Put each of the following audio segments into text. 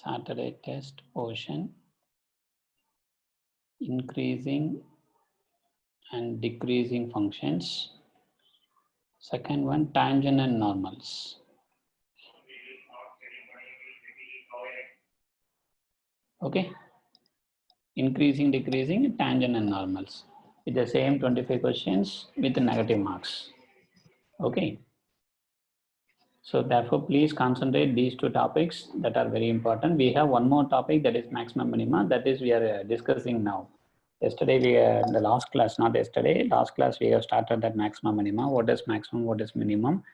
Saturday test portion, increasing and decreasing functions. Second one, tangent and normals. Okay, increasing, decreasing, tangent and normals. With the same 25 questions with the negative marks. Okay. So therefore, please concentrate these two topics that are very important. We have one more topic, that is maximum minima, that is we are discussing now. Yesterday, in the last class, not yesterday, last class we have started that maximum minima. What is maximum, what is minimum?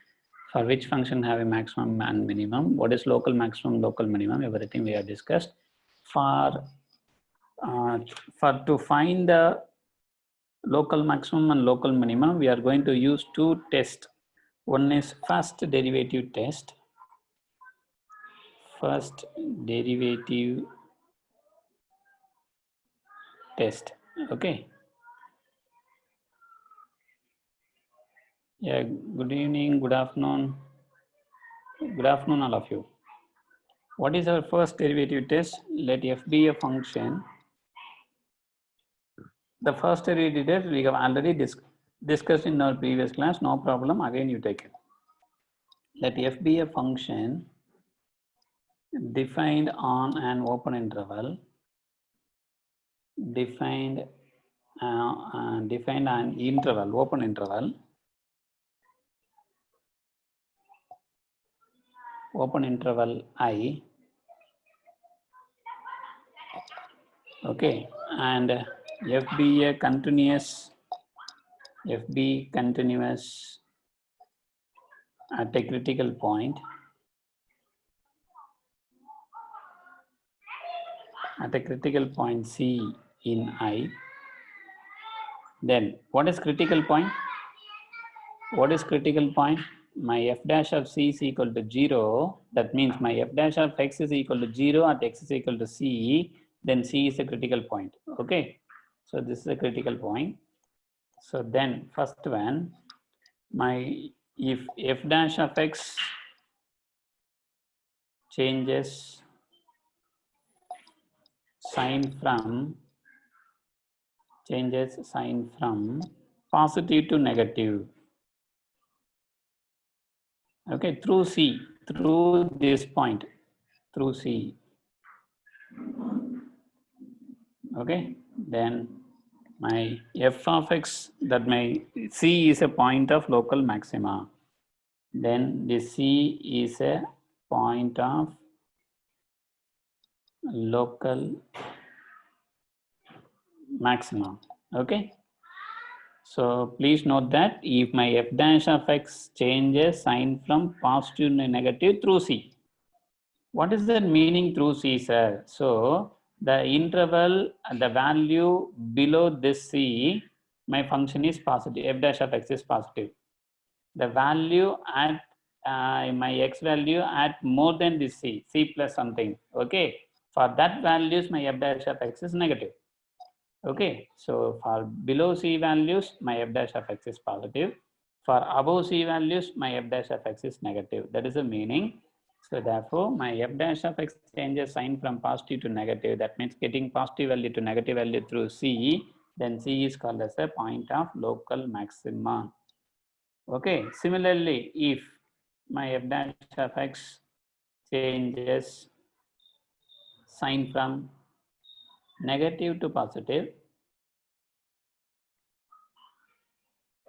For which function have a maximum and minimum? What is local maximum, local minimum? Everything we have discussed. For to find the local maximum and local minimum, we are going to use two tests. One is first derivative test. First derivative test. Okay. Yeah, good evening, good afternoon. Good afternoon, all of you. What is our first derivative test? Let f be a function. The first derivative test we have already discussed in our previous class, no problem, again you take it. Let f be a function defined on an open interval, defined an interval, open interval, open interval I, okay, and f be a continuous, at a critical point, at a critical point C in I. Then what is critical point? What is critical point? My f dash of C is equal to 0. That means my f dash of x is equal to 0 at x is equal to C. Then C is a critical point. Okay. So this is a critical point. So then first one, if f dash of x changes sign from positive to negative. Okay, through C, through this point, through C. Okay, then my f of x, that my C is a point of local maxima. Then this C is a point of local maxima. Okay. So please note that if my f dash of x changes sign from positive to negative through C. What is the meaning through C, sir? So the interval, the value below this C, my function is positive, f dash of x is positive. The value at my x value at more than this C, C plus something, okay? For that values, my f dash of x is negative. Okay, so for below C values, my f dash of x is positive. For above C values, my f dash of x is negative. That is the meaning. So therefore, my f dash of x changes sign from positive to negative. That means getting positive value to negative value through C. Then C is called as a point of local maxima. Okay, similarly, if my f dash of x changes sign from negative to positive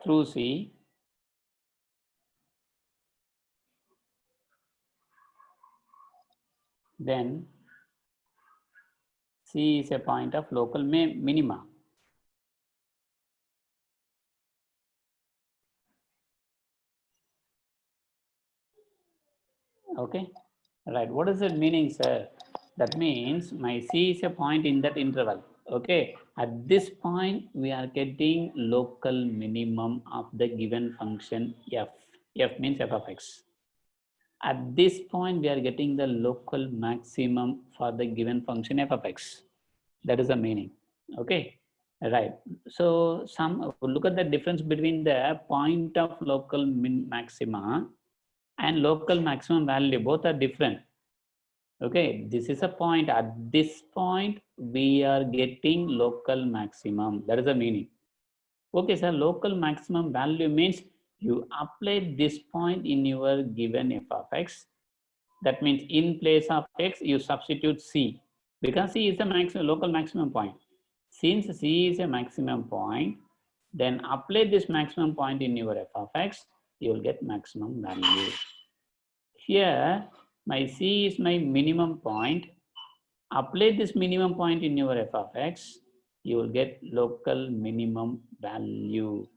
through C, then C is a point of local minima. Okay, right. What is it meaning, sir? That means my C is a point in that interval. Okay, at this point, we are getting local minimum of the given function f. F means f of x. At this point, we are getting the local maximum for the given function f of x. That is the meaning. Okay, right. So look at the difference between the point of local maxima and local maximum value. Both are different. Okay, this is a point. At this point, we are getting local maximum. That is the meaning. Okay, sir, local maximum value means you apply this point in your given f of x. That means in place of x, you substitute c, because c is the maximum local maximum point. Since c is a maximum point, then apply this maximum point in your f of x, you will get maximum value. Here, my c is my minimum point. Apply this minimum point in your f of x, you will get local minimum value.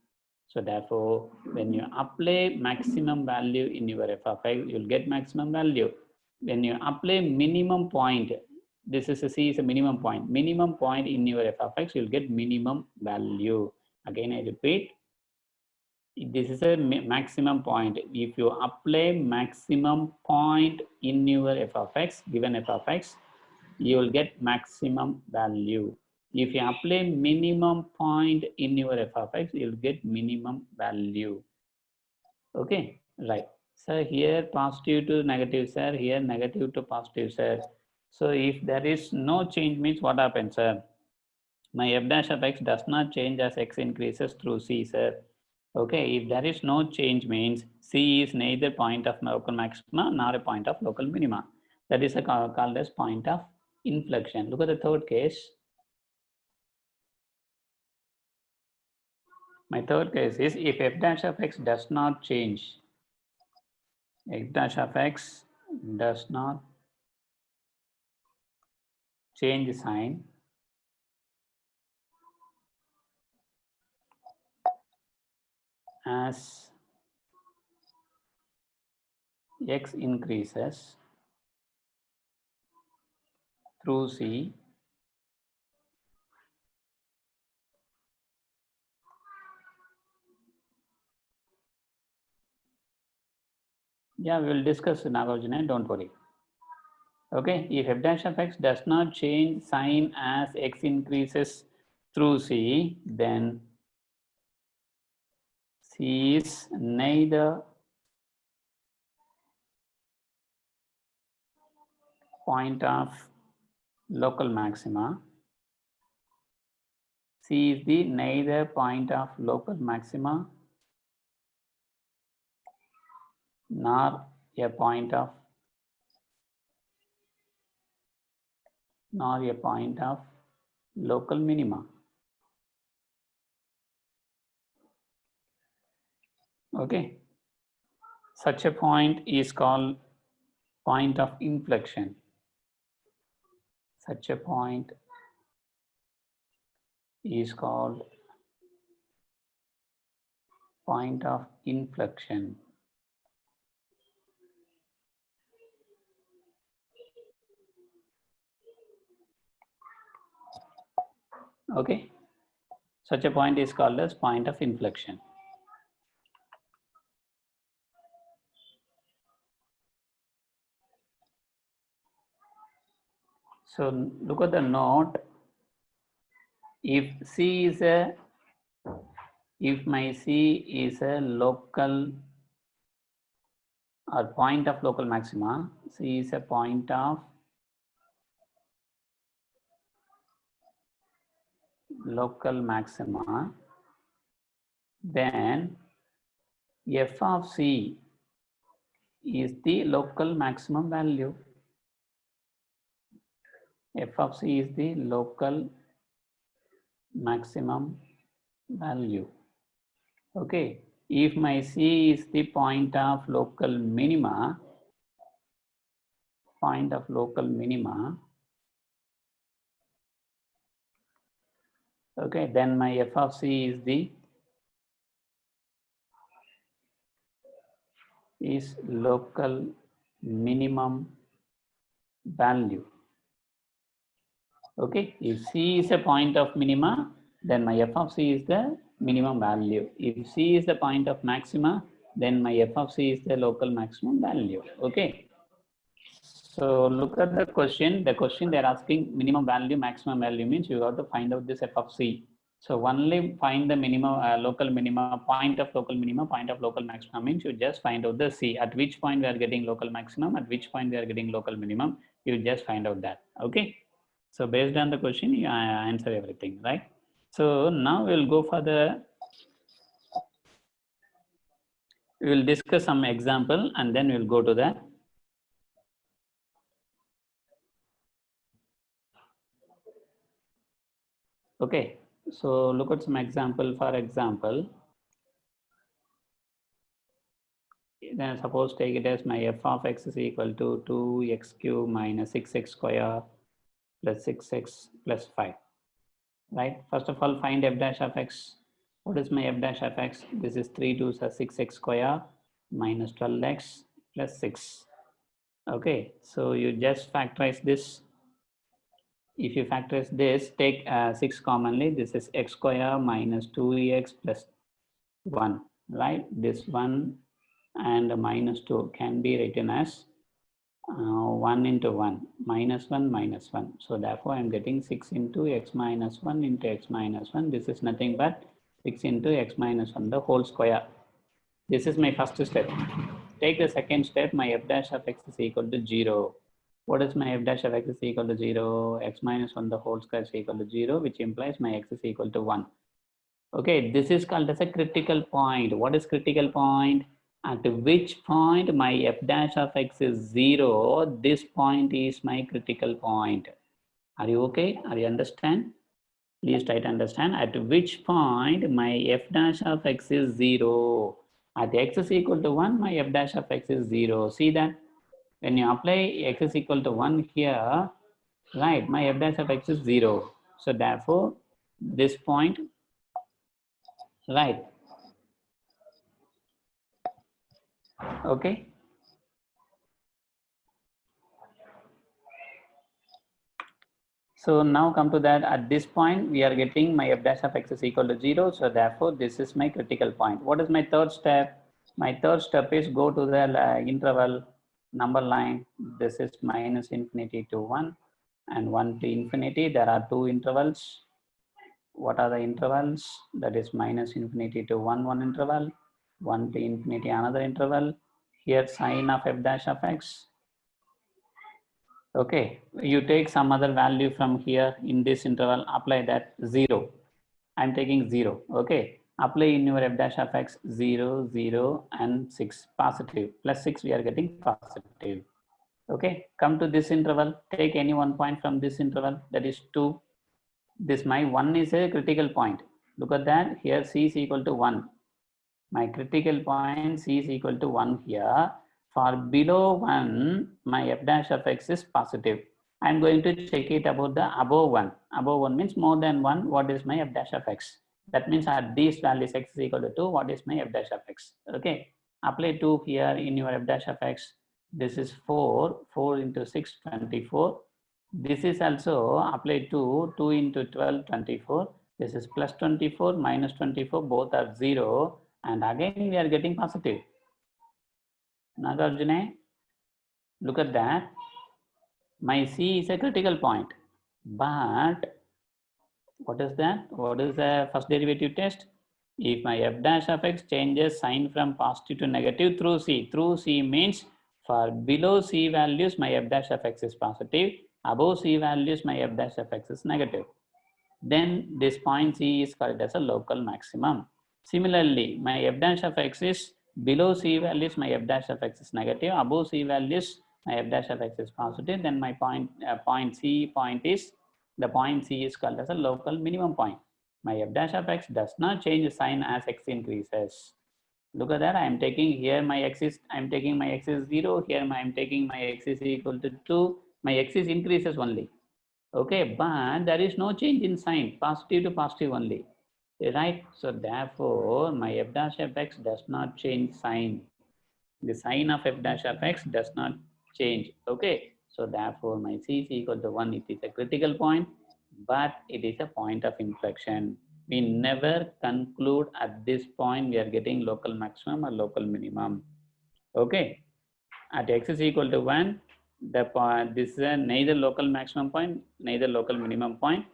So therefore, when you apply maximum value in your f of x, you'll get maximum value. When you apply minimum point, this is a c is a minimum point in your f of x, you'll get minimum value. Again, I repeat, this is a maximum point. If you apply maximum point in your f of x, given f of x, you will get maximum value. If you apply minimum point in your f of x, you'll get minimum value. Okay, right. So here positive to negative, sir. Here negative to positive, sir. So if there is no change, means what happens, sir? My f dash of x does not change as x increases through c, sir. Okay, if there is no change, means c is neither point of local maxima nor a point of local minima. That is called as point of inflection. Look at the third case. My third case is if f dash of x does not change, f dash of x does not change sign as x increases through c, yeah, we will discuss Nagarjuna, don't worry. Okay, if f dash of x does not change sign as x increases through c, then c is neither point of local maxima, c is the neither point of local maxima nor a point of local minima. Okay, such a point is called point of inflection. Such a point is called point of inflection. Okay, such a point is called as point of inflection. So look at the note. If C is a, if my C is a local or point of local maxima, C is a point of local maxima, then f of C is the local maximum value. F of C is the local maximum value. Okay, if my C is the point of local minima, okay, then my f of C is local minimum value. Okay, if C is a point of minima, then my f of C is the minimum value. If C is the point of maxima, then my f of C is the local maximum value. Okay, so look at the question. The question they're asking minimum value, maximum value means you have to find out this f of C. So only find the minimum, local minima, point of local minima, point of local maximum means you just find out the C. At which point we are getting local maximum, at which point we are getting local minimum, you just find out that. Okay. So based on the question, you answer everything, right? So now we'll go for we will discuss some example and then we'll go to that. Okay, so look at some example. For example, then suppose take it as my f of x is equal to 2x cube minus 6x square plus 6x plus 5, right? First of all, find f dash of x. What is my f dash of x? This is 3 2 6x square minus 12x plus 6. Okay, so you just factorize this. If you factorize this, take 6 commonly. This is x square minus 2x plus 1, right? This 1 and minus 2 can be written as 1 into 1, minus 1, minus 1. So therefore, I am getting 6 into x minus 1 into x minus 1. This is nothing but 6 into x minus 1, the whole square. This is my first step. Take the second step, my f dash of x is equal to 0. What is my f dash of x is equal to 0? X minus 1 the whole square is equal to 0, which implies my x is equal to 1. Okay, this is called as a critical point. What is critical point? At which point my f dash of x is 0, this point is my critical point. Are you okay? Are you understand? Please try to understand. At which point my f dash of x is 0. At x is equal to 1, my f dash of x is 0. See that? When you apply x is equal to 1 here, right, my f dash of x is 0. So therefore, this point, right, okay. So now come to that, at this point, we are getting my f dash of x is equal to 0. So therefore, this is my critical point. What is my third step? My third step is go to the interval number line. This is minus infinity to 1 and 1 to infinity. There are two intervals. What are the intervals? That is minus infinity to 1 interval, 1 to infinity another interval. Here sign of f dash of x. Okay, you take some other value from here in this interval, apply that 0. I'm taking 0. Okay, apply in your f dash of x 0, 0, and 6 positive. Plus 6, we are getting positive. Okay, come to this interval. Take any one point from this interval, that is 2. This my 1 is a critical point. Look at that. Here c is equal to 1. My critical point c is equal to 1 here. For below 1, my f dash of x is positive. I'm going to check it about the above 1. Above 1 means more than 1. What is my f dash of x? That means at these values x is equal to 2. What is my f dash of x? Okay. Apply 2 here in your f dash of x. This is 4. 4 into 6, 24. This is also applied to 2 into 12, 24. This is plus 24, minus 24. Both are 0. And again, we are getting positive. Nagarjuna, look at that. My C is a critical point. But what is that? What is the first derivative test? If my f dash of x changes sign from positive to negative through C means for below C values, my f dash of x is positive. Above C values, my f dash of x is negative. Then this point C is called as a local maximum. Similarly, my f dash of x is below C values, my f dash of x is negative. Above C values, my f dash of x is positive. Then my point C is the point C is called as a local minimum point. My f dash of x does not change sign as x increases. Look at that. I am taking here my x is, I am taking my x is 0. Here I am taking my x is equal to 2. My x is increases only. Okay, but there is no change in sign, positive to positive only, right? So therefore, my f dash of x does not change sign. The sign of f dash of x does not change. Okay, so therefore, my c is equal to 1. It is a critical point, but it is a point of inflection. We never conclude at this point we are getting local maximum or local minimum. Okay, at x is equal to 1, the point, this is a neither local maximum point, neither local minimum point.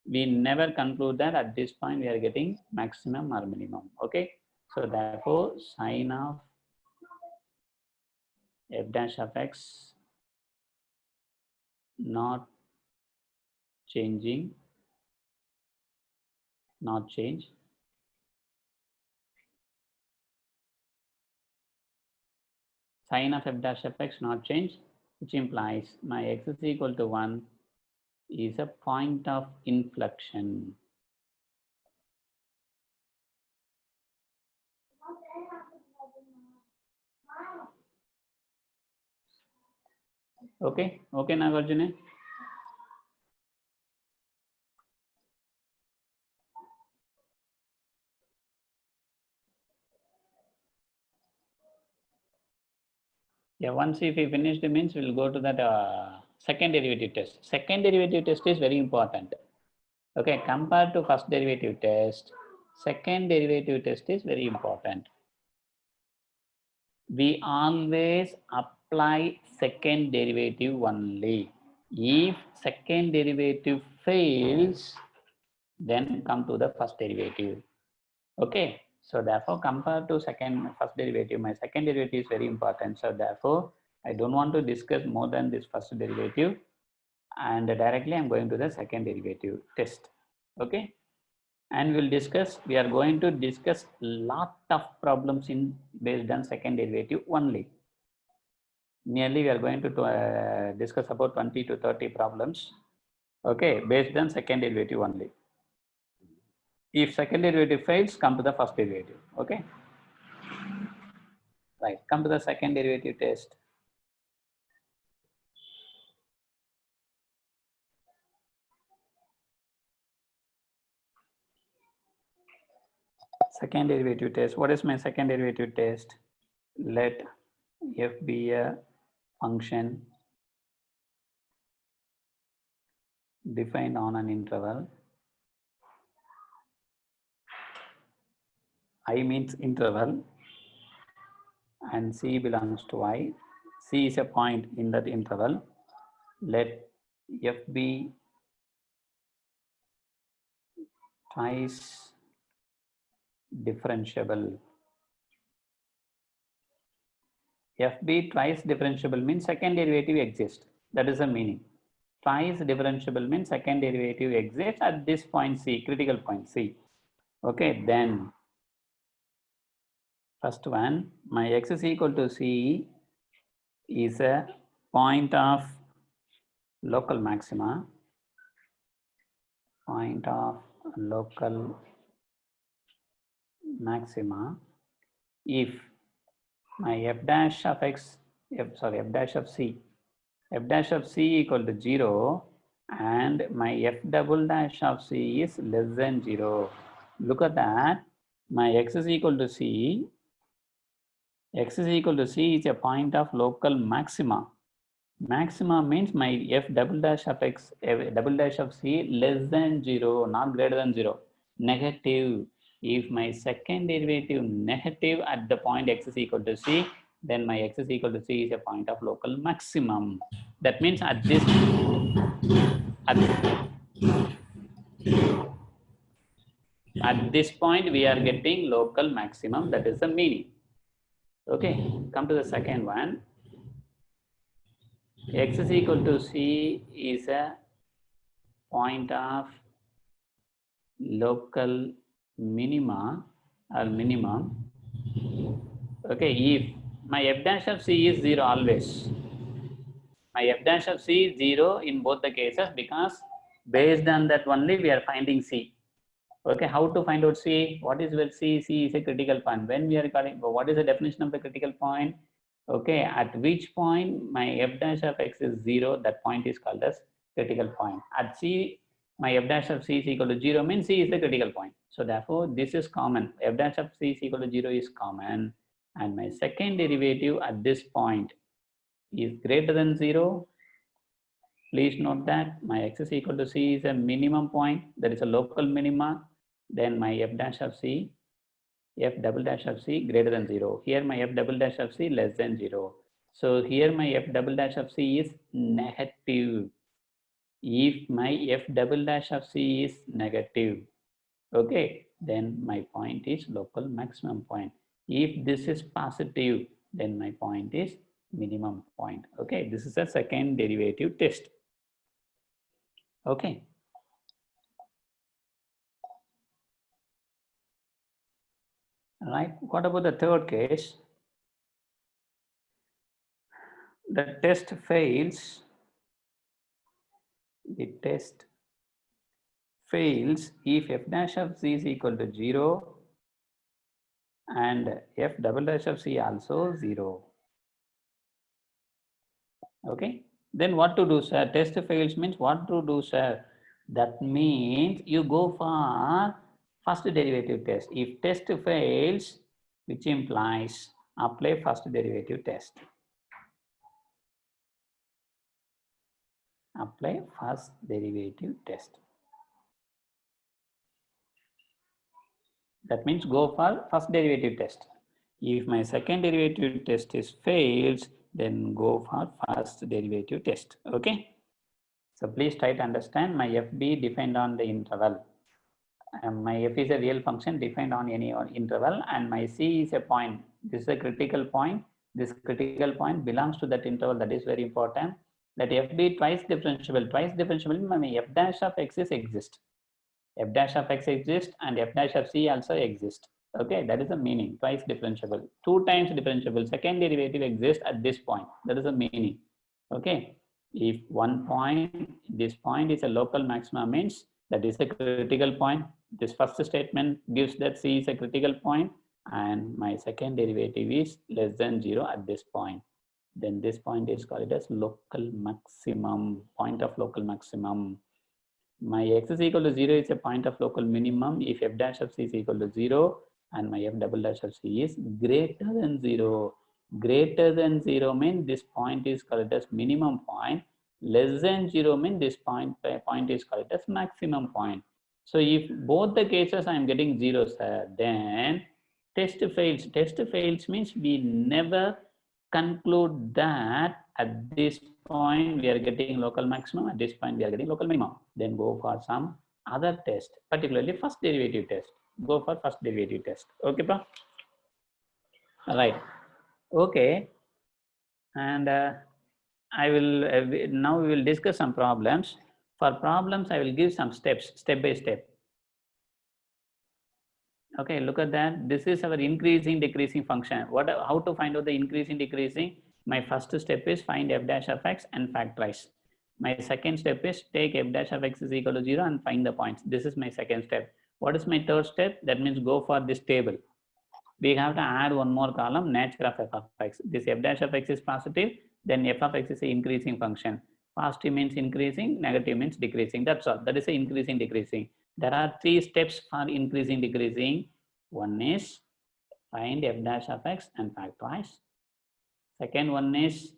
we never conclude that at this point we are getting maximum or minimum. Okay, so therefore sine of f dash of x not changing, not change. Sine of f dash of x not change, which implies my x is equal to 1 is a point of inflection. Okay, okay, Nagarjuna. Yeah, once if we finish the means, we'll go to that second derivative test. Second derivative test is very important. Okay, compared to first derivative test, second derivative test is very important. We always apply second derivative only. If second derivative fails, then come to the first derivative. Okay, so therefore compared to first derivative, my second derivative is very important. So therefore I don't want to discuss more than this first derivative, and directly I'm going to the second derivative test. Okay, and we are going to discuss lot of problems based on second derivative only. Nearly we are going to discuss about 20 to 30 problems, okay, based on second derivative only. If second derivative fails, come to the first derivative. Okay, right, come to the second derivative test. Second derivative test. What is my second derivative test? Let f be a function defined on an interval. I means interval and C belongs to I. C is a point in that interval. Let f be twice differentiable. F be twice differentiable means second derivative exists. That is the meaning. Twice differentiable means second derivative exists at this point C, critical point C. Okay, then first one, my x is equal to C is a point of local maxima, point of local maxima if my f dash of x, f dash of C equal to 0 and my f double dash of C is less than 0. Look at that, my x is equal to C, x is equal to C is a point of local maxima. Maxima means my f double dash of x, f double dash of C less than 0, not greater than 0. Negative. If my second derivative negative at the point x is equal to C, then my x is equal to C is a point of local maximum. That means at this point we are getting local maximum. That is the meaning. Okay, come to the second one. X is equal to C is a point of local minima or minimum. Okay, if my f dash of C is 0 always, my f dash of C is 0 in both the cases, because based on that only we are finding C. Okay, how to find out C? What is where C? C is a critical point. When we are calling, what is the definition of the critical point? Okay, at which point my f dash of x is 0, that point is called as critical point. At C, my f dash of C is equal to 0 means C is the critical point. So therefore, this is common. F dash of C is equal to 0 is common. And my second derivative at this point is greater than 0. Please note that my x is equal to C is a minimum point. That is a local minima. Then my f dash of C, f double dash of C greater than 0. Here my f double dash of C less than 0. So here my f double dash of C is negative. If my f double dash of c is negative, okay, then my point is local maximum point. If this is positive, then my point is minimum point. Okay, this is a second derivative test. Okay. Right. What about the third case? The test fails. The test fails if f dash of c is equal to 0 and f double dash of c also 0. Okay. Then what to do, sir? Test fails means what to do, sir? That means you go for first derivative test. If test fails, which implies apply first derivative test. Apply first derivative test. That means go for first derivative test. If my second derivative test is fails, then go for first derivative test. Okay. So please try to understand my FB defined on the interval. My f is a real function defined on any interval, and my c is a point. This is a critical point. This critical point belongs to that interval. That is very important. Let f be twice differentiable. Twice differentiable, my f dash of x is exist. F dash of x exists and f dash of c also exists. Okay, that is the meaning. Twice differentiable. Two times differentiable. Second derivative exists at this point. That is the meaning. Okay. If one point, this point is a local maxima, means that is a critical point. This first statement gives that c is a critical point and my second derivative is less than 0 at this point. Then this point is called as local maximum, point of local maximum. My x is equal to 0 is a point of local minimum if f dash of c is equal to 0 and my f double dash of c is greater than 0. Greater than 0 means this point is called as minimum point. Less than 0 means this point is called as maximum point. So if both the cases I am getting 0, sir, then test fails. Test fails means we never conclude that at this point we are getting local maximum, at this point we are getting local minimum. Then go for some other test, particularly first derivative test. Go for first derivative test. Okay, pa? Right. Okay. And I will now we will discuss some problems. For problems, I will give some steps, step by step. Okay, look at that. This is our increasing decreasing function. How to find out the increasing decreasing? My first step is find f dash of x and factorize. My second step is take f dash of x is equal to 0 and find the points. This is my second step. What is my third step? That means go for this table. We have to add one more column, nature of f of x. This f dash of x is positive, then f of x is an increasing function. Positive means increasing, negative means decreasing. That's all. That is a increasing decreasing. There are three steps for increasing decreasing. One is find f dash of x and factorize. Second one is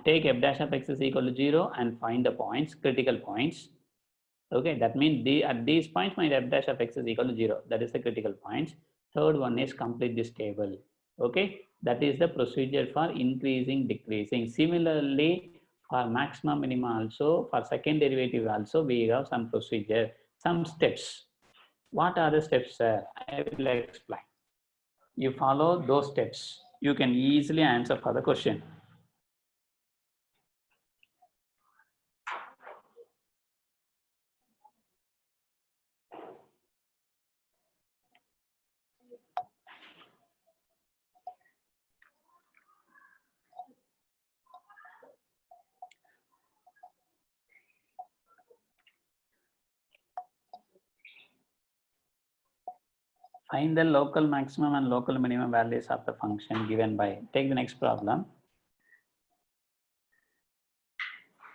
take f dash of x is equal to 0 and find the points, critical points. Okay, that means at these points my f dash of x is equal to 0. That is the critical points. Third one is complete this table. Okay, that is the procedure for increasing, decreasing. Similarly, for maximum, minima also, for second derivative also, we have some procedure, some steps. What are the steps, sir? I will explain. You follow those steps, you can easily answer for the question. Find the local maximum and local minimum values of the function given by. Take the next problem.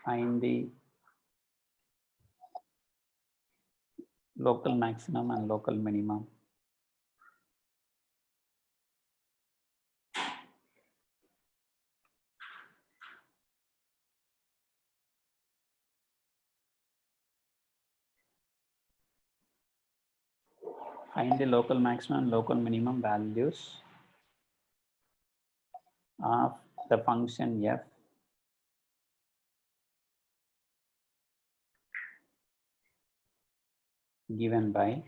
Find the local maximum and local minimum. Find the local maximum and local minimum values of the function f given by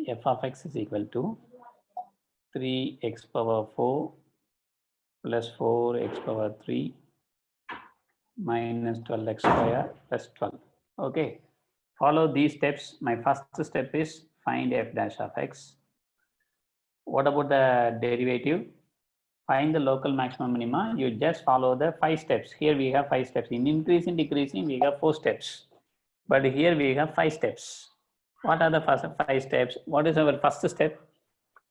f of x is equal to 3x power 4 plus 4x power 3 minus 12x square plus 12. Okay, follow these steps. My first step is find f dash of x. What about the derivative? Find the local maximum minima. You just follow the 5 steps. Here we have 5 steps. In increasing, decreasing, we have 4 steps. But here we have 5 steps. What are the first 5 steps? What is our first step?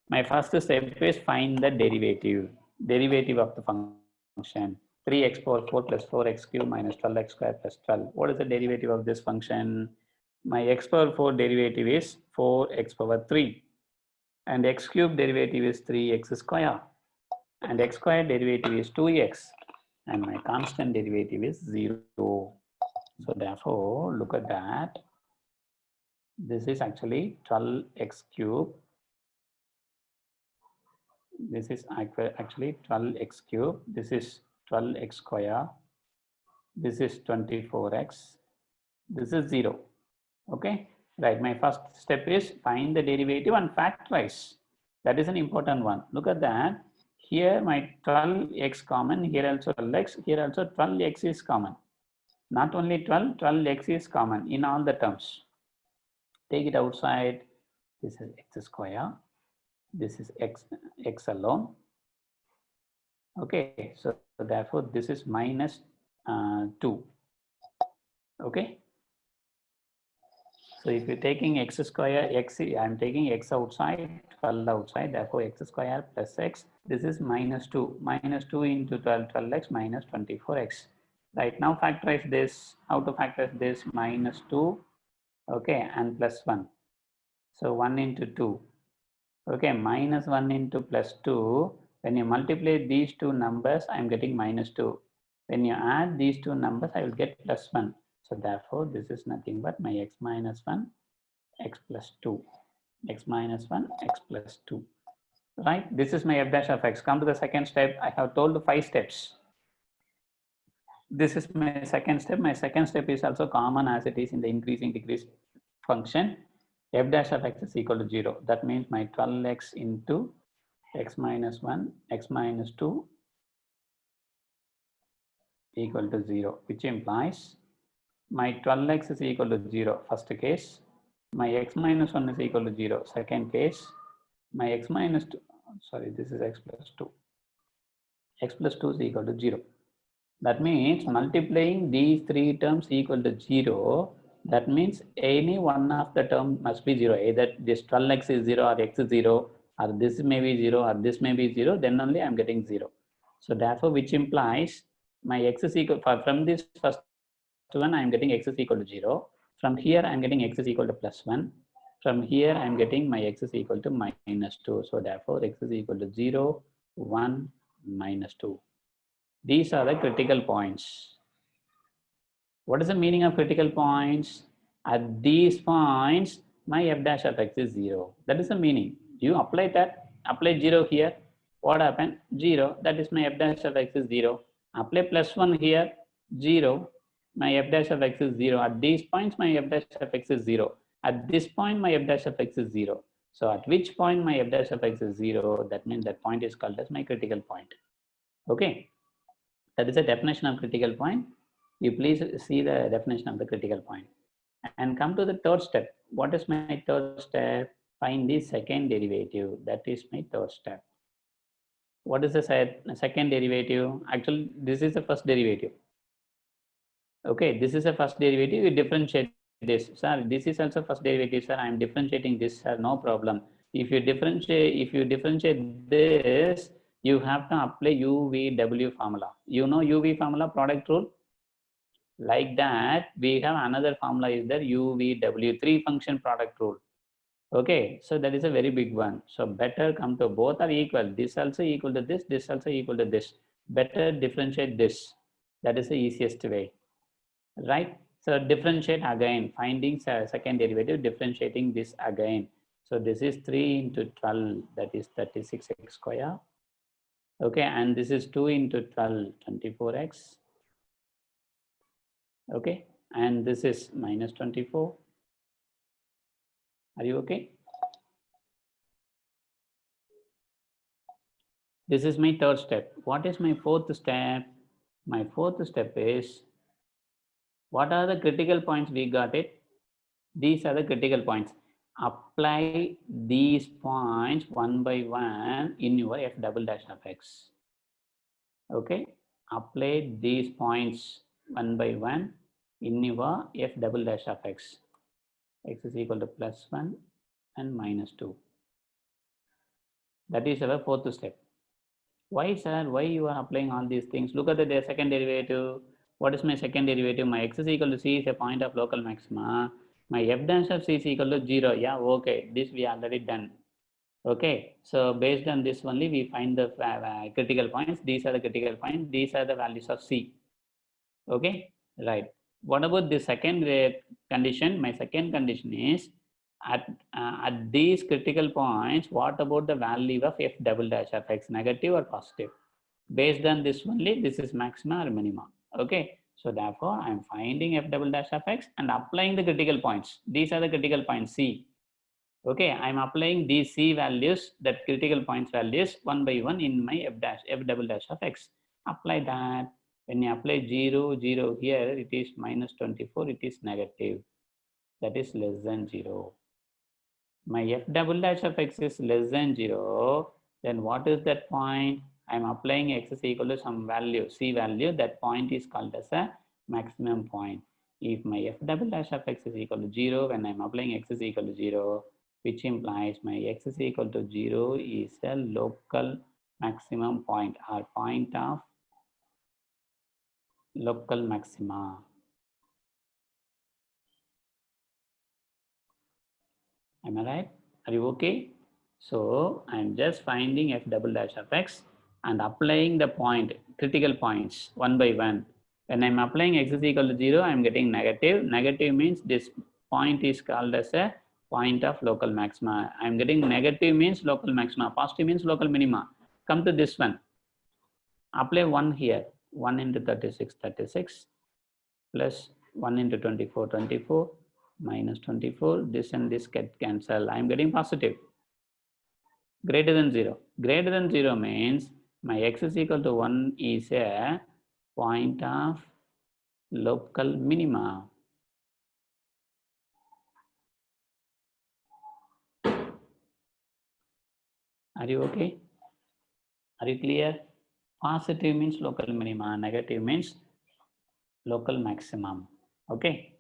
My first step is find the derivative of the function. 3x power 4 plus 4x cube minus 12x square plus 12. What is the derivative of this function? My x power 4 derivative is 4x power 3. And x cube derivative is 3x square. And x square derivative is 2x. And my constant derivative is 0. So therefore, look at that. This is actually 12x cube. This is actually 12x cube. This is 12x square. This is 24x. This is 0. Okay. Right. My first step is find the derivative and factorize. That is an important one. Look at that. Here my 12x common. Here also 12x. Here also 12x is common. Not only 12, 12x is common in all the terms. Take it outside. This is x square. This is x alone. Okay, so therefore this is minus 2. Okay, so if you're taking x square, I'm taking x outside, 12 outside, therefore x square plus x. This is minus 2. Minus 2 into 12, 12x minus 24x. Right now factorize this. How to factorize this? Minus 2, okay, and plus 1. So 1 into 2. Okay, minus 1 into plus 2. When you multiply these two numbers, I am getting minus 2. When you add these two numbers, I will get plus 1. So therefore, this is nothing but my x minus 1, x plus 2. X minus 1, x plus 2. Right? This is my f dash of x. Come to the second step. I have told 5 steps. This is my second step. My second step is also common as it is in the increasing decreasing function. F dash of x is equal to 0. That means my 12x into x minus 1, x minus 2 equal to 0, which implies my 12x is equal to 0, first case. My x minus 1 is equal to 0, second case. My x minus 2, sorry, this is x plus 2. X plus 2 is equal to 0. That means multiplying these 3 terms equal to 0. That means any one of the term must be 0. Either this 12x is 0 or x is 0, or this may be 0 or this may be 0, then only I am getting 0. So therefore, which implies my x is equal, from this first one, I am getting x is equal to 0. From here, I am getting x is equal to plus 1. From here, I am getting my x is equal to minus 2. So therefore, x is equal to 0, 1, minus 2. These are the critical points. What is the meaning of critical points? At these points, my f dash of x is 0. That is the meaning. You apply that, apply 0 here. What happened? 0. That is my f dash of x is 0. Apply plus 1 here, 0. My f dash of x is 0. At these points, my f dash of x is 0. At this point, my f dash of x is 0. So at which point my f dash of x is 0, that means that point is called as my critical point. Okay. That is the definition of critical point. You please see the definition of the critical point. And come to the third step. What is my third step? Find the second derivative. That is my third step. What is the second derivative? Actually, this is the first derivative. Okay, this is the first derivative. You differentiate this. Sir, this is also first derivative, sir. I am differentiating this, sir. No problem. If you differentiate this, you have to apply UVW formula. You know UV formula, product rule? Like that, we have another formula is there, UVW, 3 function product rule. Okay, so that is a very big one. So better come to both are equal. This also equal to this also equal to this. Better differentiate this. That is the easiest way, right? So differentiate again, finding second derivative, differentiating this again. So this is 3 into 12, that is 36x square Okay, and this is 2 into 12, 24x. Okay, and this is minus 24. Are you okay? This is my third step. What is my fourth step? My fourth step is, what are the critical points we got it? These are the critical points. Apply these points one by one in your f double dash of x. Okay, apply these points one by one in your f double dash of x. X is equal to plus 1 and minus 2. That is our fourth step. Why, sir? Why you are applying all these things? Look at the second derivative. What is my second derivative? My x is equal to c is a point of local maxima. My f dash of c is equal to 0. Yeah, okay. This we already done. Okay. So based on this only, we find the critical points. These are the critical points. These are the values of c. Okay. Right. What about the second condition? My second condition is, at these critical points, what about the value of f double dash of x, negative or positive? Based on this only, this is maxima or minima. Okay. So therefore, I am finding f double dash of x and applying the critical points. These are the critical points C. Okay. I am applying these C values, that critical points values one by one in my f double dash of x. Apply that. When you apply 0, 0 here, it is minus 24, it is negative. That is less than 0. My f double dash of x is less than 0, then what is that point? I am applying x is equal to some value, c value. That point is called as a maximum point. If my f double dash of x is equal to 0, when I am applying x is equal to 0, which implies my x is equal to 0 is a local maximum point or point of local maxima. Am I right? Are you okay? So I'm just finding f double dash of x and applying the point, critical points one by one. When I'm applying x is equal to 0, I'm getting negative. Negative means this point is called as a point of local maxima. I'm getting negative means local maxima. Positive means local minima. Come to this one. Apply 1 here. 1 into 36, 36 plus 1 into 24, 24 minus 24. This and this get cancelled. I'm getting positive. Greater than 0. Greater than 0 means my x is equal to 1 is a point of local minima. Are you okay? Are you clear? Positive means local minima, negative means local maximum. Okay.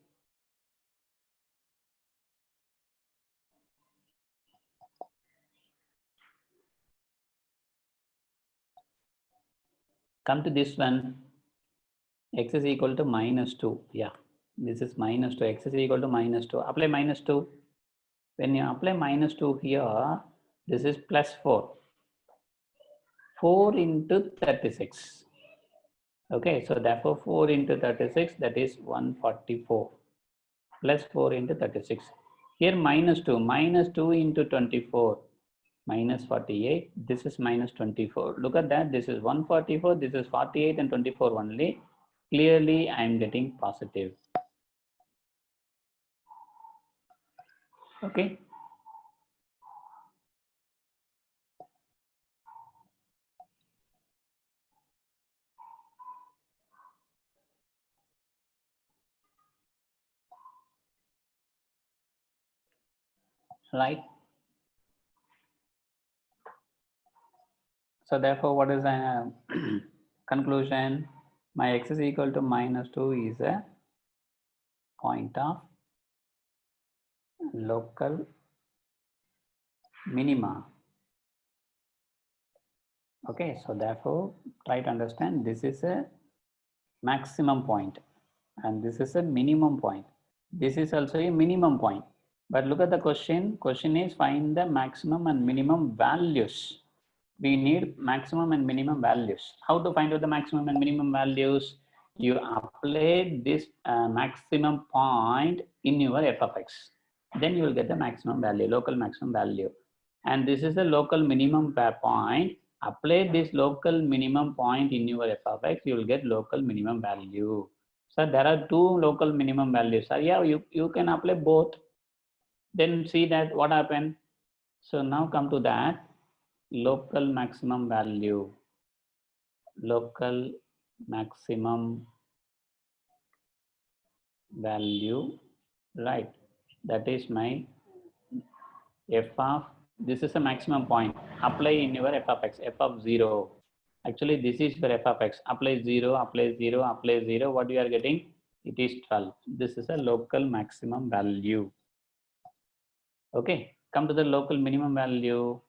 Come to this one. X is equal to minus 2. Yeah. This is minus 2. X is equal to minus 2. Apply minus 2. When you apply minus 2 here, this is plus 4. 4 into 36. Okay, so therefore 4 into 36, that is 144 plus 4 into 36. Here minus 2 into 24 minus 48. This is minus 24. Look at that. This is 144. This is 48 and 24 only. Clearly, I am getting positive. Okay. Right. So therefore, what is the conclusion? My x is equal to minus 2 is a point of local minima. Okay, so therefore, try to understand this is a maximum point and this is a minimum point. This is also a minimum point. But look at the question. Question is find the maximum and minimum values. We need maximum and minimum values. How to find out the maximum and minimum values? You apply this maximum point in your f of x. Then you will get the maximum value, local maximum value. And this is the local minimum point Apply this local minimum point in your f of x, you will get local minimum value. So there are two local minimum values. So yeah, you can apply both. Then see that what happened. So now come to that local maximum value. Local maximum value, right? That is my f of, this is a maximum point. Apply in your f of x, f of 0. Actually, this is for f of x. Apply 0, apply 0, apply 0. What you are getting? It is 12. This is a local maximum value. Okay, come to the local minimum value.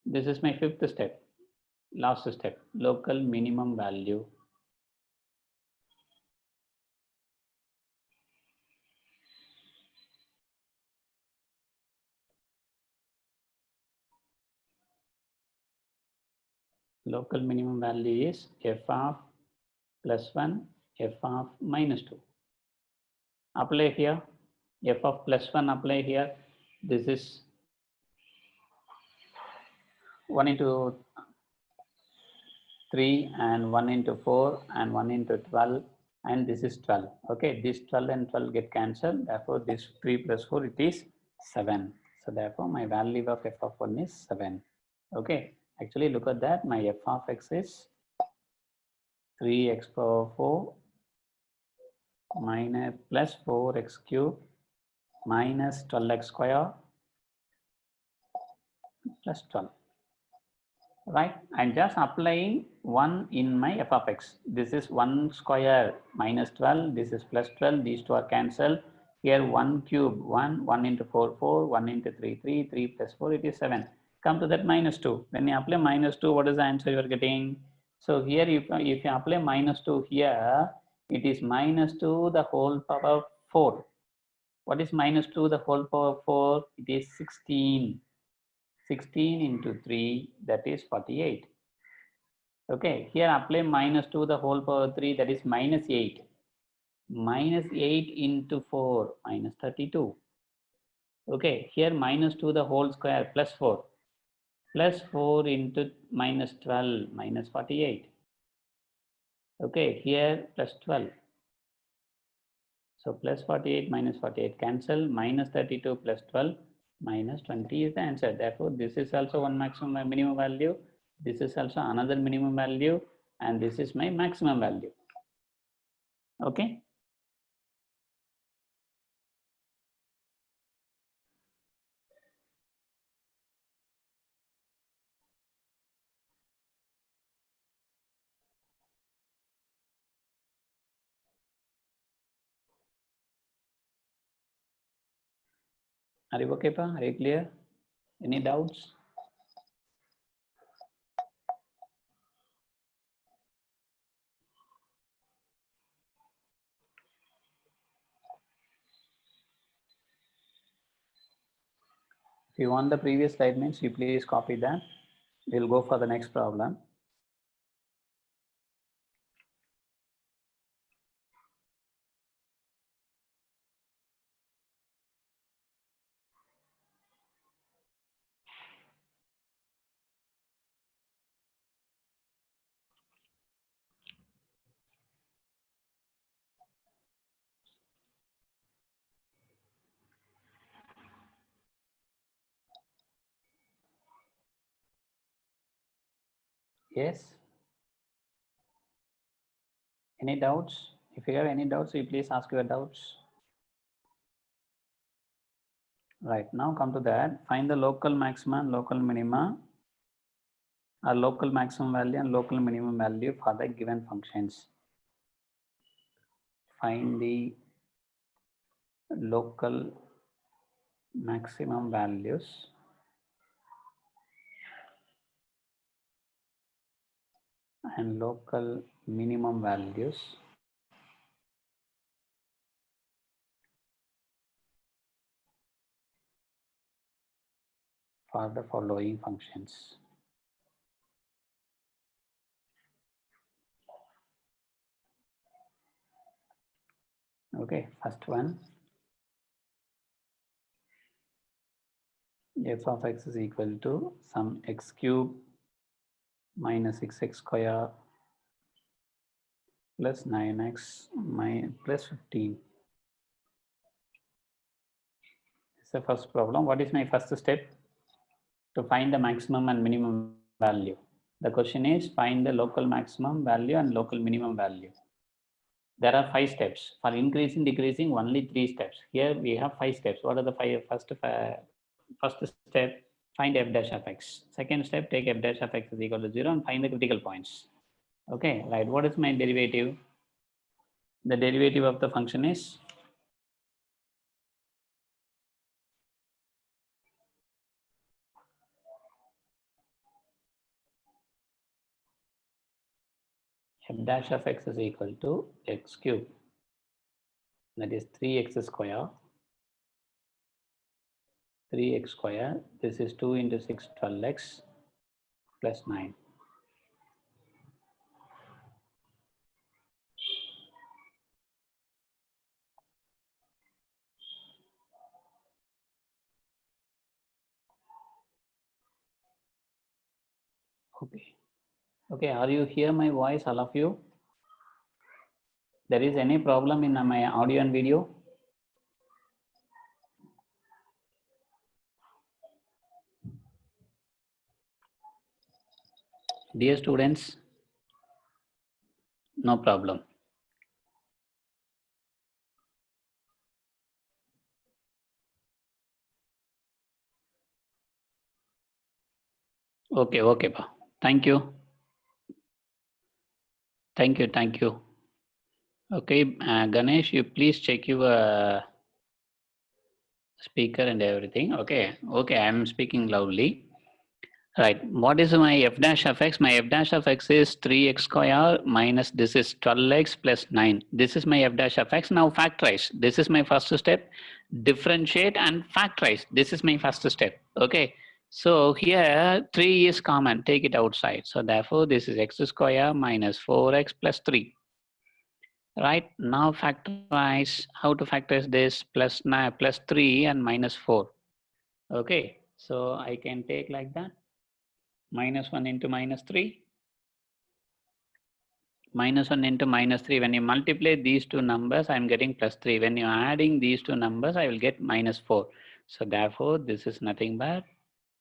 This is my fifth step, last step, local minimum value. Local minimum value is f of plus 1, f of minus 2. Apply here, f of plus 1 apply here. This is 1 into 3 and 1 into 4 and 1 into 12 and this is 12. Okay, this 12 and 12 get cancelled. Therefore, this 3 plus 4 it is 7. So therefore, my value of f of 1 is 7. Okay, actually look at that. My f of x is 3x power 4 minus plus 4x cube minus 12x square plus 12. Right, I'm just applying 1 in my f of x. This is 1 square minus 12, this is plus 12, these two are cancelled. Here 1 cube, 1 into 4, 4, 1 into 3, 3, 3 plus 4, it is 7. Come to that minus 2. When you apply minus 2, what is the answer you are getting? So here, if you apply minus 2 here, it is minus 2 the whole power 4. What is minus 2 the whole power 4? It is 16. 16 into 3, that is 48. Okay, here apply minus 2 the whole power 3, that is minus 8. Minus 8 into 4, minus 32. Okay, here minus 2 the whole square, plus 4. Plus 4 into minus 12, minus 48. Okay, here plus 12. So plus 48 minus 48 cancel, minus 32 plus 12 minus 20 is the answer. Therefore, this is also one maximum minimum value. This is also another minimum value and this is my maximum value. Okay. Are you okay, Pa? Are you clear? Any doubts? If you want the previous slide means you please copy that. We'll go for the next problem. Yes. Any doubts? If you have any doubts, you please ask your doubts. Right, now come to that. Find the local maxima and local minima, or local maximum value and local minimum value for the given functions. Find the local maximum values and local minimum values for the following functions. Okay, first one, f of x is equal to some x cube minus 6x square plus 9x plus 15. This is the first problem. What is my first step? To find the maximum and minimum value. The question is find the local maximum value and local minimum value. There are 5 steps. For increasing, decreasing, only 3 steps. Here we have 5 steps. What are the first step? Find f dash of x. Second step, take f dash of x is equal to 0 and find the critical points. Okay, right. What is my derivative? The derivative of the function is f dash of x is equal to x cube. That is 3x square. 3x square. This is 2 into 6, 12x plus 9. Okay. Okay, are you hear my voice, all of you? There is any problem in my audio and video? Dear students, no problem. Okay, okay, pa. Thank you. Thank you, thank you. Okay, Ganesh, you please check your speaker and everything. Okay, okay, I'm speaking loudly. Right, what is my f dash of x? My f dash of x is 3x square minus this is 12x plus 9. This is my f dash of x. Now factorize. This is my first step. Differentiate and factorize. This is my first step. Okay, so here 3 is common. Take it outside. So therefore, this is x square minus 4x plus 3. Right, now factorize. How to factorize this? Plus 9 plus 3 and minus 4. Okay, so I can take like that. Minus 1 into minus 3. Minus 1 into minus 3. When you multiply these two numbers, I am getting plus 3. When you are adding these two numbers, I will get minus 4. So therefore, this is nothing but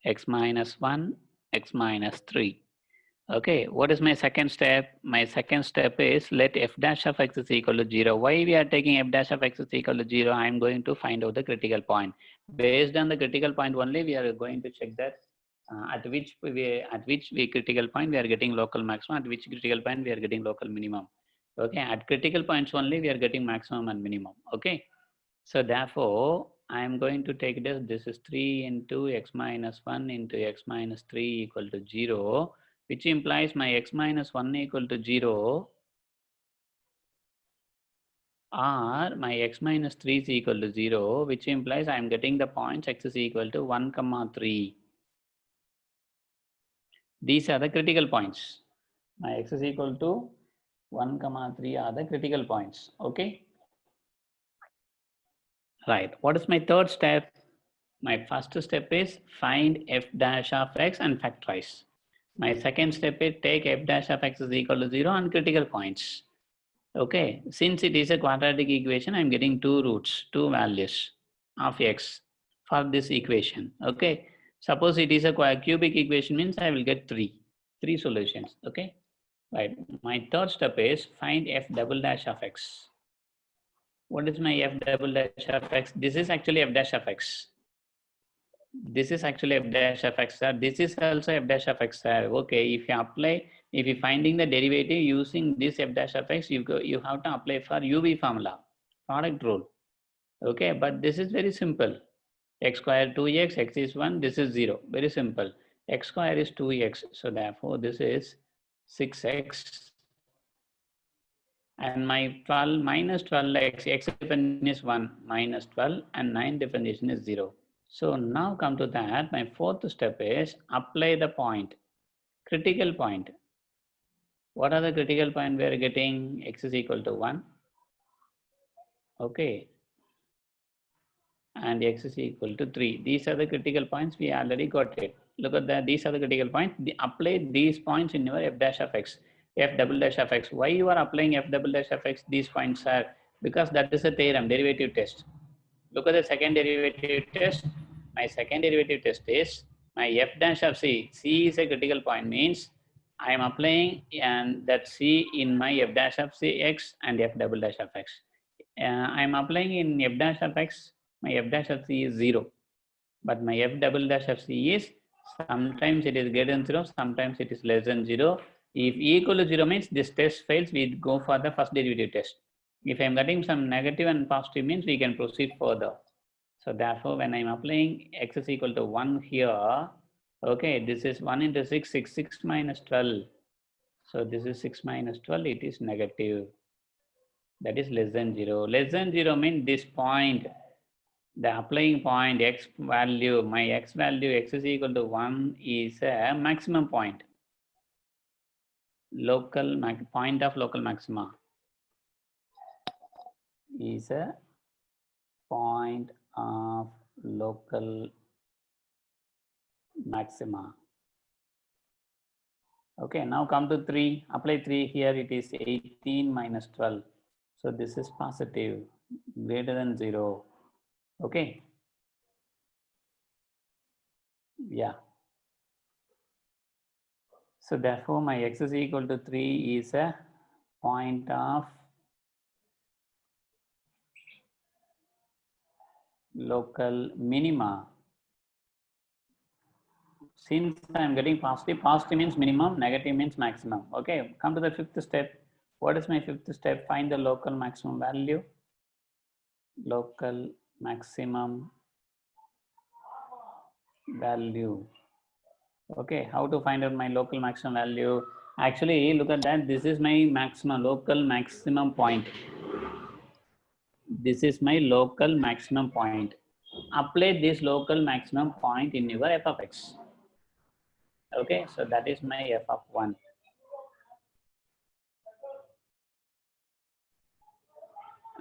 x minus 1, x minus 3. Okay, what is my second step? My second step is let f dash of x is equal to 0. Why we are taking f dash of x is equal to 0? I am going to find out the critical point. Based on the critical point only, we are going to check that at which critical point we are getting local maximum, at which critical point we are getting local minimum. Okay, at critical points only we are getting maximum and minimum. Okay, so therefore I am going to take this. This is 3 into x minus 1 into x minus 3 equal to 0, which implies my x minus 1 equal to 0 or my x minus 3 is equal to 0, which implies I am getting the points x is equal to 1, 3. These are the critical points. My x is equal to 1, 3 are the critical points. Okay. Right. What is my third step? My first step is find f dash of x and factorize. My second step is take f dash of x is equal to 0 and critical points. Okay. Since it is a quadratic equation, I'm getting two roots, two values of x for this equation. Okay. Suppose it is a cubic equation means I will get three solutions. Okay. Right. My third step is find f double dash of x. What is my f double dash of x? This is actually f dash of x. This is actually f dash of x sir. This is also f dash of x sir. Okay, if you finding the derivative using this f dash of x, you have to apply for UV formula, product rule. Okay, but this is very simple. X square 2x, x is 1, this is 0. Very simple. X square is 2x, so therefore this is 6x. And my 12 minus 12x, x definition is 1 minus 12 and 9 definition is 0. So now come to that, my fourth step is apply the point, critical point. What are the critical point we are getting? X is equal to 1. Okay. and x is equal to 3. These are the critical points. We already got it. Look at that. These are the critical points. Apply these points in your f dash of x, f double dash of x. Why you are applying f double dash of x? These points are because that is a theorem, derivative test. Look at the second derivative test. My second derivative test is my f dash of c. C is a critical point, means I am applying and that c in my f dash of c x and f double dash of x. I am applying in f dash of x, my f dash of c is 0, but my f double dash of c is sometimes it is greater than 0, sometimes it is less than 0. If equal to 0 means this test fails, we go for the first derivative test. If I am getting some negative and positive means we can proceed further. So therefore, when I am applying x is equal to 1 here, okay, this is 1 into 6, 6 minus 12. So this is 6 minus 12, it is negative. That is less than 0. Less than 0 means this point, the applying point x value, my x value x is equal to 1 is a maximum point. Local point of local maxima is a point of local maxima. Okay, now come to 3. Apply 3 here. It is 18 minus 12. So this is positive, greater than 0. Okay. Yeah. So therefore, my x is equal to 3 is a point of local minima. Since I am getting positive, positive means minimum, negative means maximum. Okay, come to the fifth step. What is my fifth step? Find the local maximum value. Local maximum value. Okay, how to find out my local maximum value? Actually, look at that. This is my maximum, local maximum point. This is my local maximum point. Apply this local maximum point in your f of x. Okay, so that is my f of 1.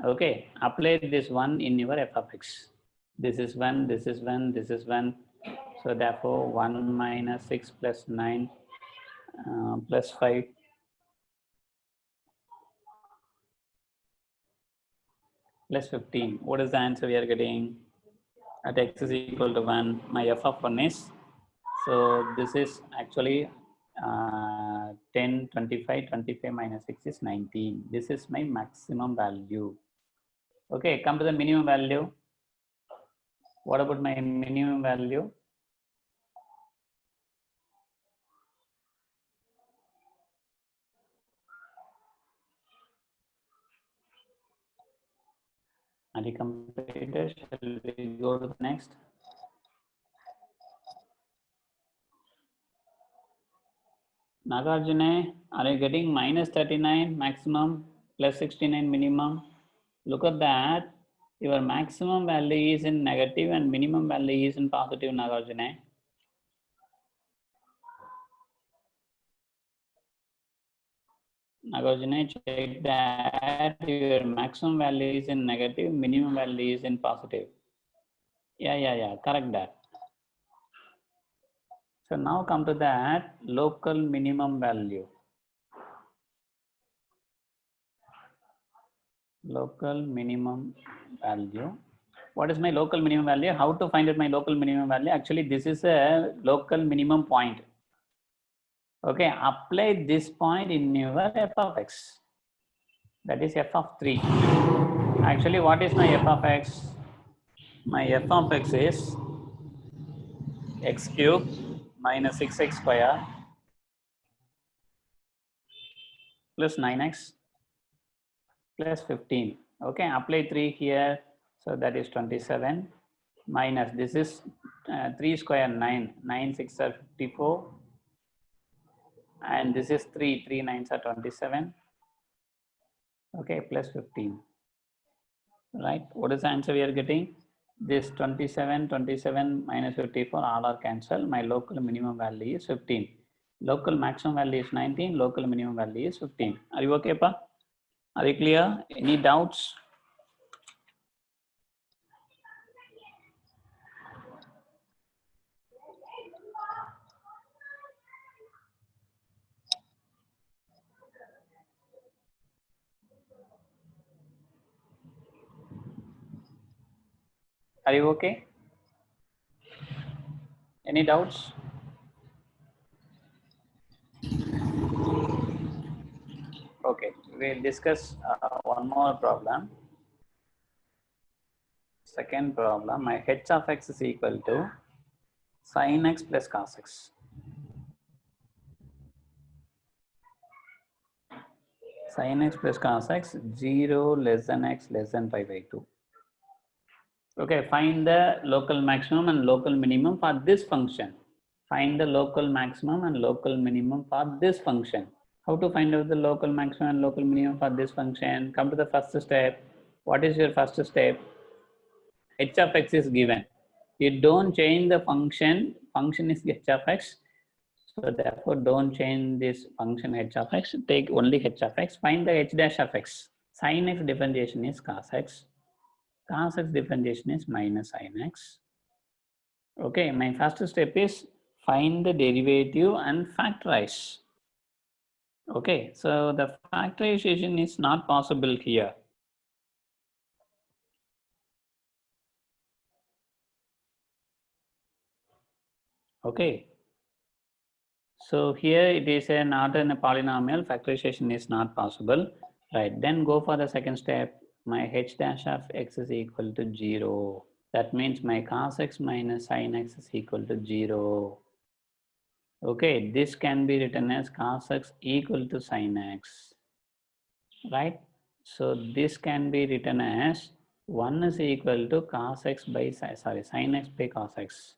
Okay, apply this one in your f of x. This is 1, this is 1, this is 1. So therefore 1 minus 6 plus 9 plus 5 plus 15. What is the answer we are getting? At x is equal to 1, my f of 1 is, so this is actually 10, 25, 25 minus 6 is 19. This is my maximum value. Okay, come to the minimum value. What about my minimum value? Are you completed? Shall we go to the next? Nagarjuna, are you getting minus 39 maximum plus 69 minimum? Look at that. Your maximum value is in negative and minimum value is in positive, Nagarjuna. Nagarjuna, check that your maximum value is in negative, minimum value is in positive. Yeah, correct that. So now come to that local minimum value. Local minimum value. What is my local minimum value? How to find out my local minimum value? Actually, this is a local minimum point. Okay, apply this point in your f of x. That is f of 3. Actually, what is my f of x? My f of x is x cube minus 6x square plus 9x plus 15. Okay, apply 3 here. So that is 27 minus this is 3 square 9. 9 6 are 54. And this is 3 9s are 27. Okay, plus 15. Right, what is the answer we are getting? This 27 minus 54 all are cancelled. My local minimum value is 15. Local maximum value is 19. Local minimum value is 15. Are you okay, Pa? Are you clear? Any doubts? Are you okay? Any doubts? Okay, we'll discuss one more problem. Second problem, my h of x is equal to sin x plus cos x. Sin x plus cos x, 0 less than x less than pi by 2. Okay, find the local maximum and local minimum for this function. Find the local maximum and local minimum for this function. How to find out the local maximum and local minimum for this function? Come to the first step. What is your first step? H of x is given. You don't change the function. Function is h of x. So therefore, don't change this function h of x. Take only h of x. Find the h dash of x. Sin x differentiation is cos x. Cos x differentiation is minus sin x. Okay, my first step is find the derivative and factorize. Okay, so the factorization is not possible here. Okay, so here it is not in a polynomial, factorization is not possible. Right, then go for the second step. My h dash of x is equal to 0. That means my cos x minus sin x is equal to 0. Okay, this can be written as cos x equal to sin x. Right? So this can be written as 1 is equal to cos x by, sin x by cos x.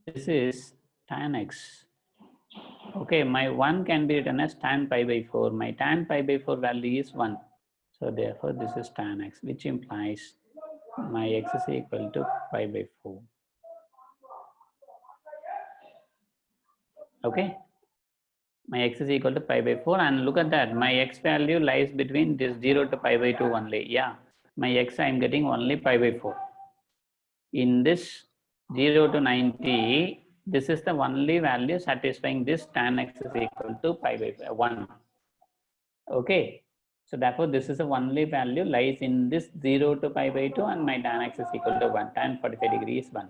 This is tan x. Okay, my 1 can be written as tan pi by 4. My tan pi by 4 value is 1. So therefore, this is tan x, which implies my x is equal to pi by 4. Okay, my x is equal to pi by 4, and look at that, my x value lies between this 0 to pi by 2 only. Yeah, my x I am getting only pi by 4. In this 0 to 90, this is the only value satisfying this tan x is equal to pi by 1. Okay, so therefore this is the only value lies in this 0 to pi by 2, and my tan x is equal to 1. Tan 45 degrees is 1.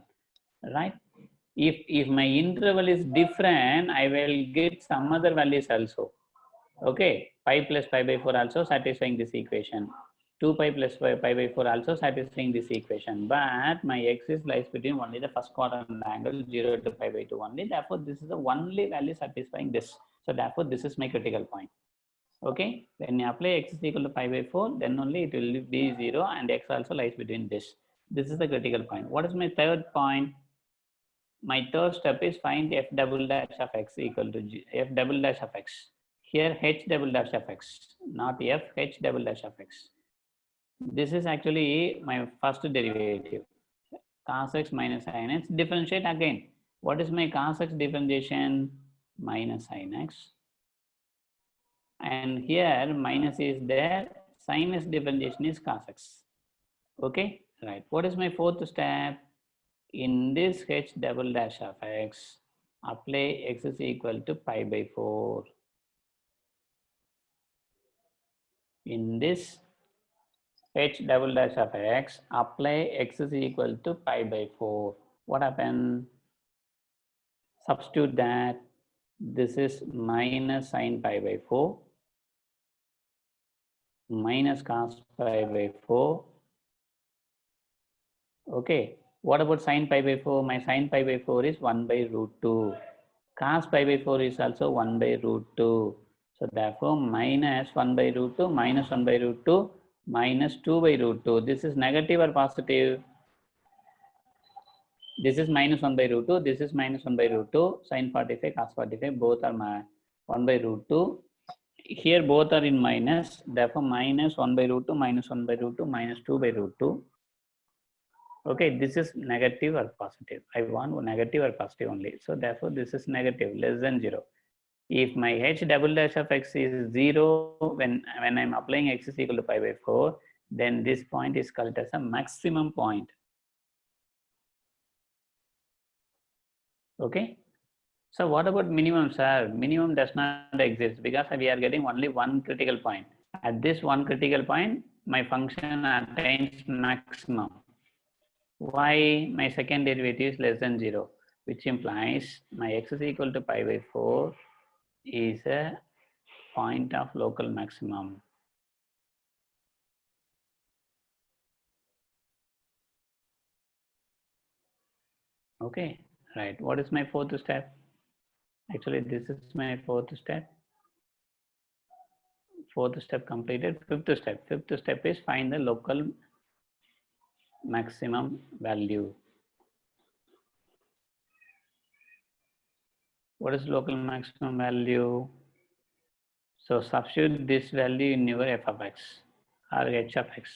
Right? If my interval is different, I will get some other values also. Okay, pi plus pi by 4 also satisfying this equation. 2 pi plus pi by 4 also satisfying this equation. But my x is lies between only the first quadrant angle 0 to pi by 2 only. Therefore, this is the only value satisfying this. So therefore, this is my critical point. Okay, when you apply x is equal to pi by 4, then only it will be 0, and x also lies between this. This is the critical point. What is my third point? My third step is find f double dash of x equal to f double dash of x. Here h double dash of x, not f, h double dash of x. This is actually my first derivative. Cos x minus sin x. Differentiate again. What is my cos x differentiation? Minus sin x. And here minus is there. Sin x differentiation is cos x. Okay, right. What is my fourth step? In this h double dash of x, apply x is equal to pi by 4. In this h double dash of x, apply x is equal to pi by 4. What happened? Substitute that. This is minus sin pi by 4 minus cos pi by 4. Okay. What about sin pi by 4? My sin pi by 4 is 1 by root 2. Cos pi by 4 is also 1 by root 2. So therefore, minus 1 by root 2 minus 1 by root 2 minus 2 by root 2. This is negative or positive? This is minus 1 by root 2. This is minus 1 by root 2. Sin 45, cos 45, both are 1 by root 2. Here both are in minus. Therefore, minus 1 by root 2 minus 1 by root 2 minus 2 by root 2. Okay, this is negative or positive. I want negative or positive only. So therefore, this is negative, less than 0. If my h double dash of x is 0, when I'm applying x is equal to pi by 4, then this point is called as a maximum point. Okay. So what about minimum, sir? Minimum does not exist because we are getting only one critical point. At this one critical point, my function attains maximum. Why? My second derivative is less than 0, which implies my x is equal to pi by 4 is a point of local maximum. Okay, right. What is my fourth step? Actually, this is my fourth step. Fourth step completed. Fifth step. Fifth step is find the local maximum value. What is local maximum value? So substitute this value in your f of x or h of x.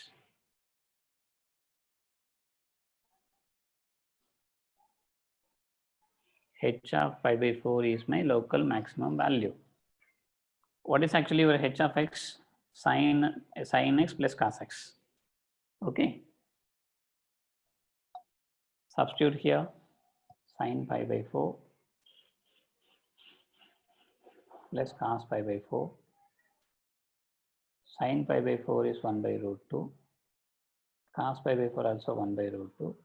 H of pi by 4 is my local maximum value. What is actually your h of x? Sin x plus cos x. Okay. Substitute here sin pi by 4 plus cos pi by 4. Sin pi by 4 is 1 by root 2. Cos pi by 4 also 1 by root 2.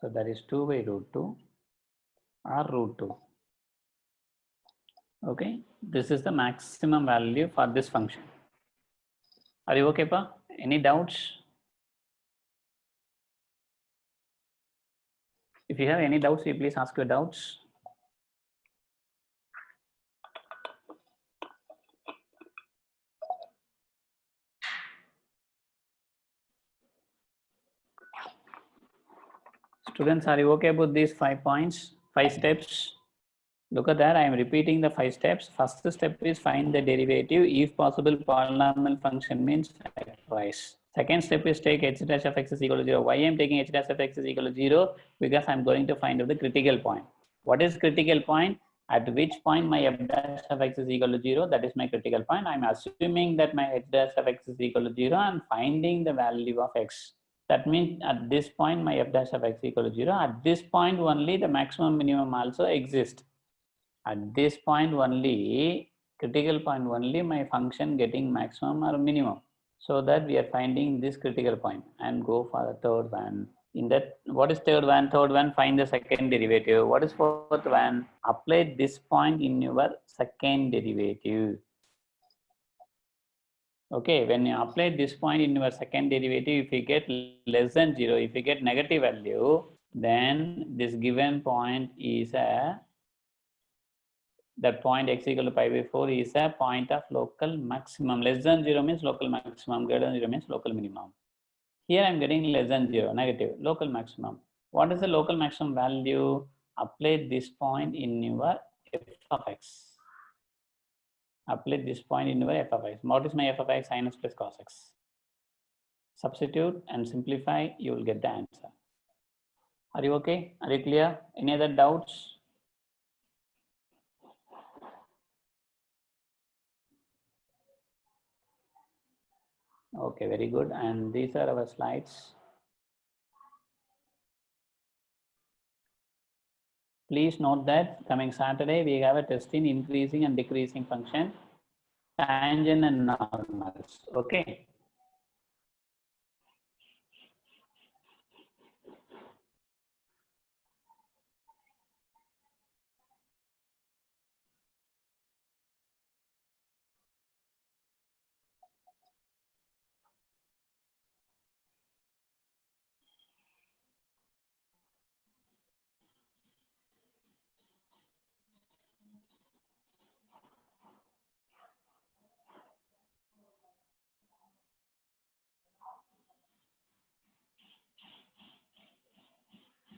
So that is 2 by root 2 or root 2. Okay, this is the maximum value for this function. Are you okay, pa? Any doubts? If you have any doubts, you please ask your doubts. Students, are you okay about these 5 points, 5 steps? Look at that, I am repeating the 5 steps. First step is find the derivative. If possible, polynomial function means factorize. Second step is take h dash of x is equal to 0. Why I am taking h dash of x is equal to 0? Because I am going to find out the critical point. What is critical point? At which point my f dash of x is equal to 0? That is my critical point. I am assuming that my h dash of x is equal to 0 and finding the value of x. That means at this point my f dash of x equal to 0. At this point only the maximum minimum also exists. At this point only, critical point only, my function getting maximum or minimum. So that we are finding this critical point and go for the third one. In that, what is third one? Third one, find the second derivative. What is fourth one? Apply this point in your second derivative. Okay, when you apply this point in your second derivative, if you get less than 0, if you get negative value, then this given point is that point x equal to pi by 4 is a point of local maximum. Less than 0 means local maximum, greater than 0 means local minimum. Here I am getting less than 0, negative, local maximum. What is the local maximum value? Apply this point in your f of x. Apply this point in your f of x. What is my f of x? Sin x plus cos x. Substitute and simplify, you will get the answer. Are you okay? Are you clear? Any other doubts? Okay, very good. And these are our slides. Please note that coming Saturday, we have a test in increasing and decreasing function, tangent and normals. Okay.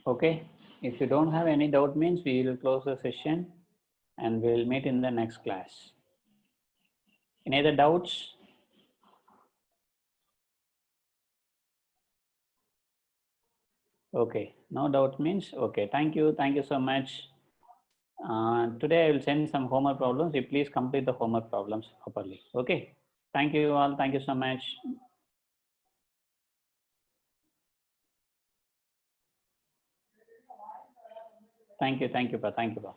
Okay. If you don't have any doubt means we will close the session and we'll meet in the next class. Any other doubts? Okay. No doubt means okay. Thank you. Thank you so much. Today I will send some homework problems. You please complete the homework problems properly. Okay. Thank you all. Thank you so much. Thank you. Thank you, Pa. Thank you, Pa.